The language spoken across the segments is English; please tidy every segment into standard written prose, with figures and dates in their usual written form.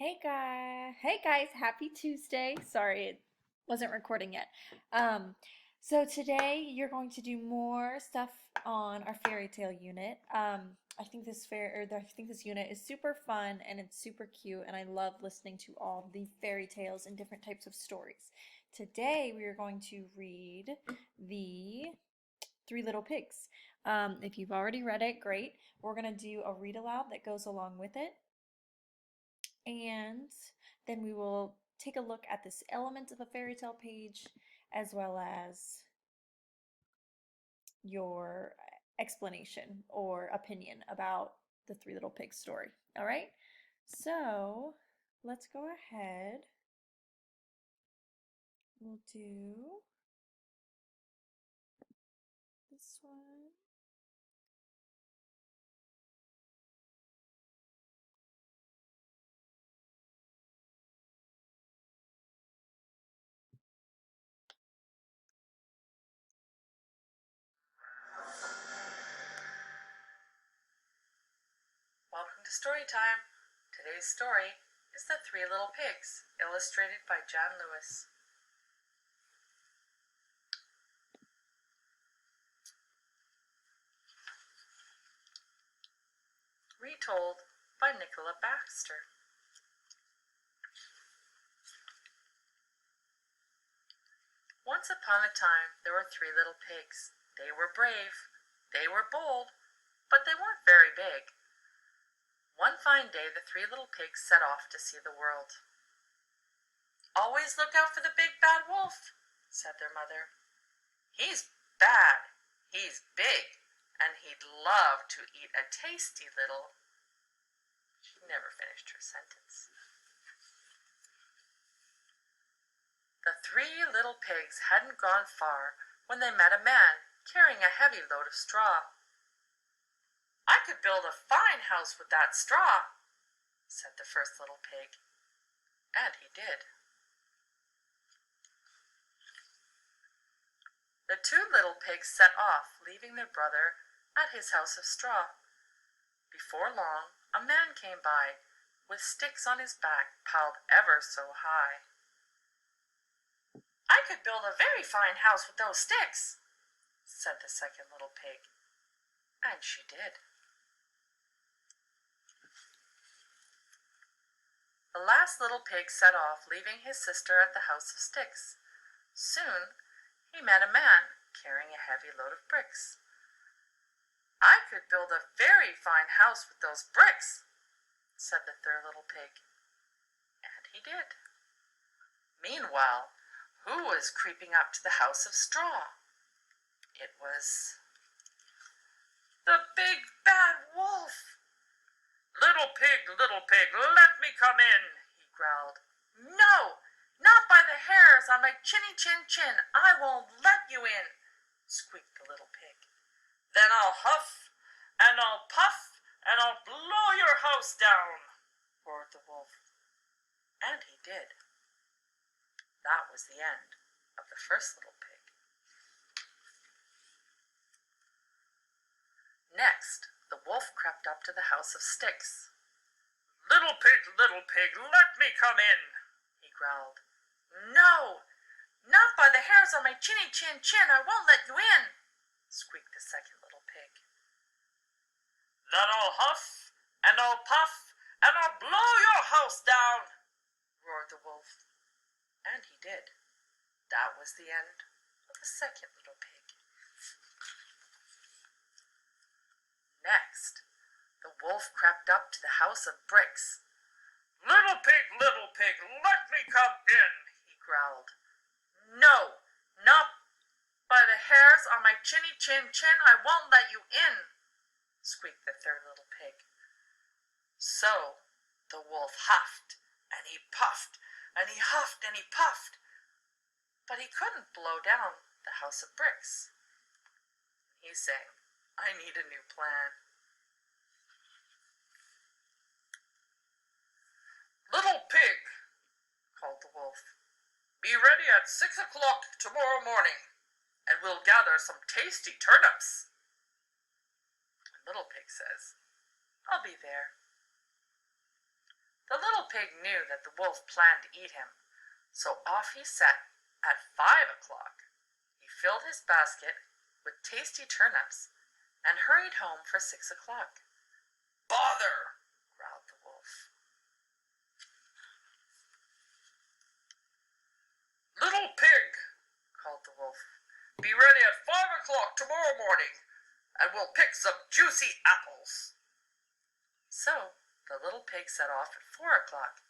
Hey guys, happy Tuesday. Sorry, it wasn't recording yet. Um, so today you're going to do more stuff on our fairy tale unit. I think this unit is super fun and it's super cute, and I love listening to all the fairy tales and different types of stories. Today we are going to read the Three Little Pigs. If you've already read it, great. We're gonna do a read aloud that goes along with it. And then we will take a look at this element of a fairy tale page as well as your explanation or opinion about the Three Little Pigs story. All right, so let's go ahead. We'll do this one. Welcome to story time. Today's story is The Three Little Pigs, illustrated by John Lewis. Retold by Nicola Baxter. Once upon a time there were three little pigs. They were brave, they were bold, but they weren't very big. One fine day the three little pigs set off to see the world. "Always look out for the big bad wolf," said their mother. "He's bad, he's big, and he'd love to eat a tasty little—" She never finished her sentence. The three little pigs hadn't gone far when they met a man carrying a heavy load of straw. "I could build a fine house with that straw," said the first little pig. And he did. The two little pigs set off, leaving their brother at his house of straw. Before long, a man came by, with sticks on his back piled ever so high. "I could build a very fine house with those sticks," said the second little pig. And she did. The last little pig set off, leaving his sister at the house of sticks. Soon he met a man carrying a heavy load of bricks. "I could build a very fine house with those bricks," said the third little pig. And he did. Meanwhile, who was creeping up to the house of straw? It was the big bad wolf. little pig, let me come in," he growled. "No, not by the hairs on my chinny chin chin. I won't let you in," squeaked the little pig. "Then I'll huff, and I'll puff, and I'll blow your house down," roared the wolf. And he did. That was the end of the first little pig. Next, the wolf crept up to the house of sticks. little pig, let me come in," he growled. "No, not by the hairs on my chinny chin chin. I won't let you in," squeaked the second little pig. "Then I'll huff, and I'll puff, and I'll blow your house down," roared the wolf. And he did. That was the end of the second little pig. Next, the wolf crept up to the house of bricks. little pig, let me come in," he growled. "No, not by the hairs on my chinny chin chin. I won't let you in," squeaked the third little pig. So the wolf huffed, and he puffed, and he huffed, and he puffed, but he couldn't blow down the house of bricks. He sang, "I need a new plan." "Little pig," called the wolf, "be ready at 6 o'clock tomorrow morning, and we'll gather some tasty turnips." Little pig says, "I'll be there." The little pig pig knew that the wolf planned to eat him, so off he set at 5 o'clock. He filled his basket with tasty turnips and hurried home for 6 o'clock. "Bother!" growled the wolf. "Little pig," called the wolf, "be ready at 5 o'clock tomorrow morning, and we'll pick some juicy apples." So the little pig set off at 4 o'clock.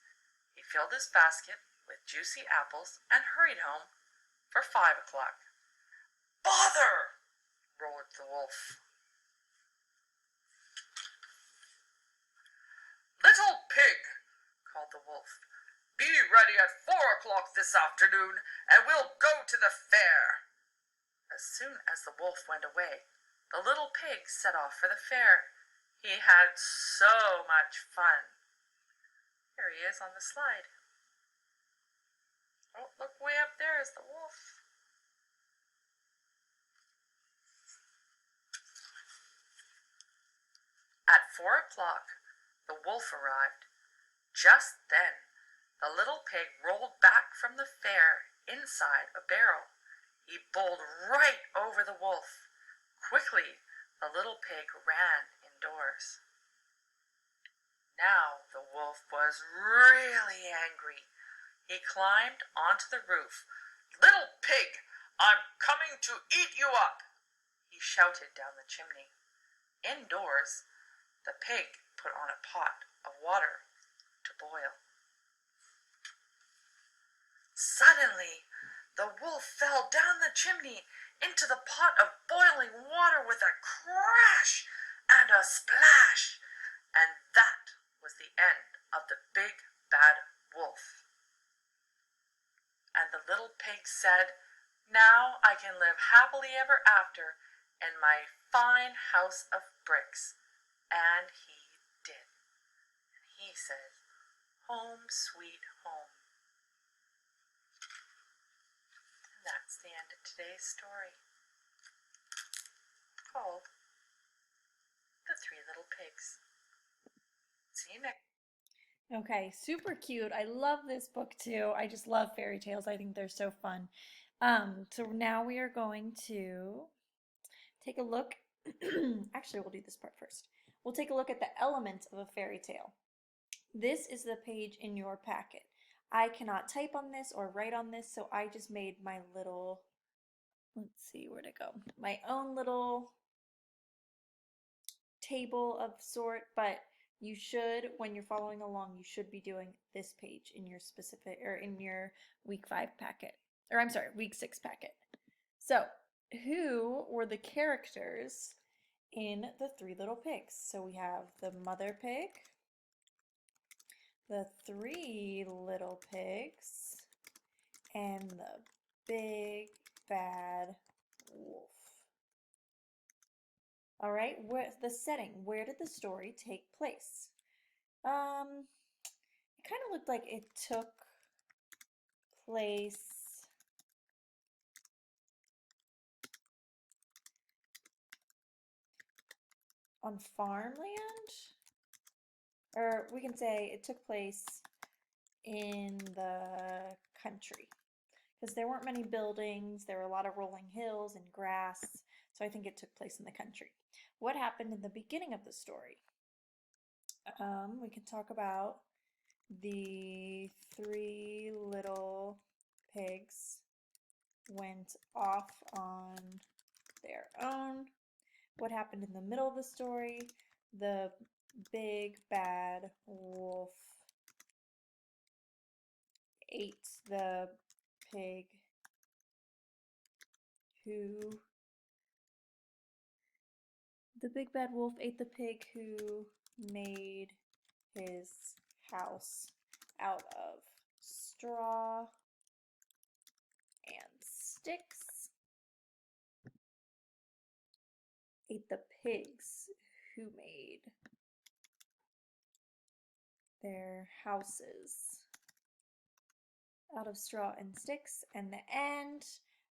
He filled his basket with juicy apples and hurried home for 5 o'clock. "Bother!" roared the wolf. "Little pig," called the wolf, "be ready at 4 o'clock this afternoon, and we'll go to the fair." As soon as the wolf went away, the little pig set off for the fair. He had so much fun. There he is on the slide. Oh, look, way up there is the wolf. At 4 o'clock, the wolf arrived. Just then, the little pig rolled back from the fair inside a barrel. He bowled right over the wolf. Quickly, the little pig ran indoors. Now the wolf was really angry. He climbed onto the roof. "Little pig, I'm coming to eat you up," he shouted down the chimney. Indoors, the pig put on a pot of water to boil. Suddenly, the wolf fell down the chimney into the pot of boiling water with a crash and a splash, and that was the end of the big bad wolf. And the little pig said, "Now I can live happily ever after in my fine house of bricks." And he did. And he said, "Home, sweet home." And that's the end of today's story, called The Three Little Pigs. See you next. Okay, super cute. I love this book too. I just love fairy tales. I think they're so fun. So now we are going to take a look. Actually, we'll do this part first. We'll take a look at the elements of a fairy tale. This is the page in your packet. I cannot type on this or write on this, so I just made my little, let's see where to go, my own little table of sort, but you should, when you're following along, you should be doing this page in your specific, or in your week 5 packet, or I'm sorry, week 6 packet. So, who were the characters in The Three Little Pigs? So we have the mother pig, the 3 little pigs, and the big bad wolf. All right, where's the setting? Where did the story take place? It kind of looked like it took place on farmland, or we can say it took place in the country because there weren't many buildings, there were a lot of rolling hills and grass, so I think it took place in the country. What happened in the beginning of the story? We can talk about the 3 little pigs went off on their own. What happened in the middle of the story? The big bad wolf ate the pig who made his house out of straw and sticks. Ate the pigs who made their houses out of straw and sticks. And the end,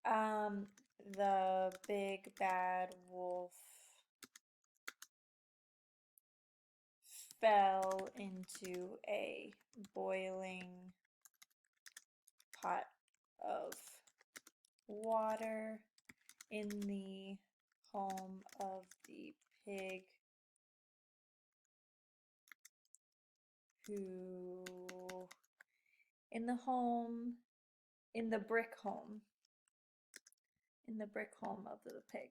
the big bad wolf fell into a boiling pot of water in the home of the pig who, in the home, in the brick home, in the brick home of the pig.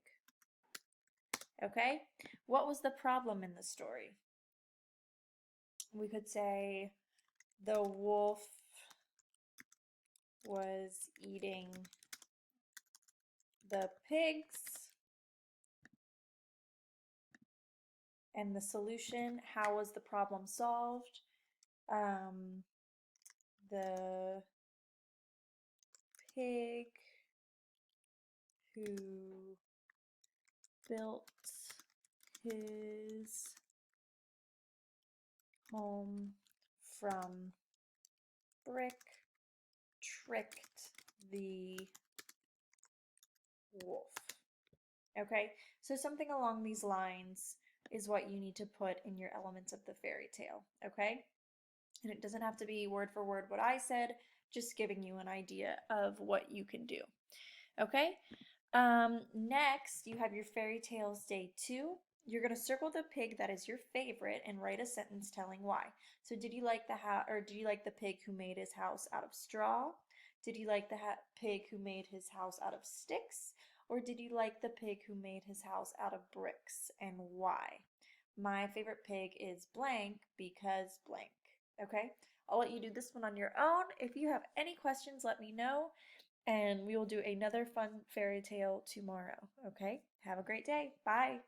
Okay? What was the problem in the story? We could say the wolf was eating the pigs. And the solution, how was the problem solved? The pig who built his home from brick tricked the wolf. Okay, so something along these lines is what you need to put in your elements of the fairy tale. Okay, and it doesn't have to be word for word what I said, just giving you an idea of what you can do. Okay, next you have your fairy tales day 2. You're going to circle the pig that is your favorite and write a sentence telling why. So did you like did you like the pig who made his house out of straw? Did you like the pig who made his house out of sticks? Or did you like the pig who made his house out of bricks, and why? My favorite pig is blank because blank. Okay? I'll let you do this one on your own. If you have any questions, let me know, and we will do another fun fairy tale tomorrow. Okay? Have a great day. Bye.